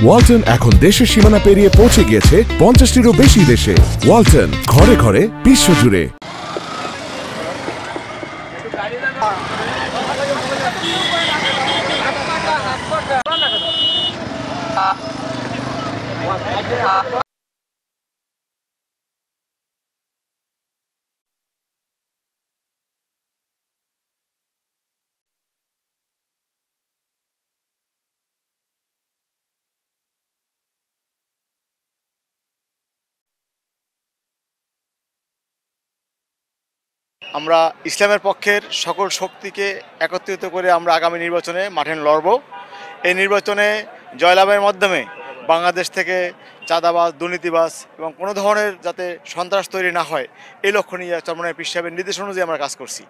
ওয়ালটন এখন দেশের সীমানা পেরিয়ে পৌঁছে গিয়েছে 50টিরও বেশি দেশে। ওয়ালটন, ঘরে ঘরে বিশ্বজুড়ে। আমরা ইসলামের পক্ষের সকল শক্তিকে একত্রিত করে আমরা আগামী নির্বাচনে মাঠে লড়ব। এই নির্বাচনে জয়লাভের মাধ্যমে বাংলাদেশ থেকে চাঁদাবাজ, দুর্নীতিবাজ এবং কোনো ধরনের যাতে সন্ত্রাস তৈরি না হয় এই লক্ষ্য নিয়ে চরমনাই পীর সাহেবের নির্দেশ অনুযায়ী আমরা কাজ করছি।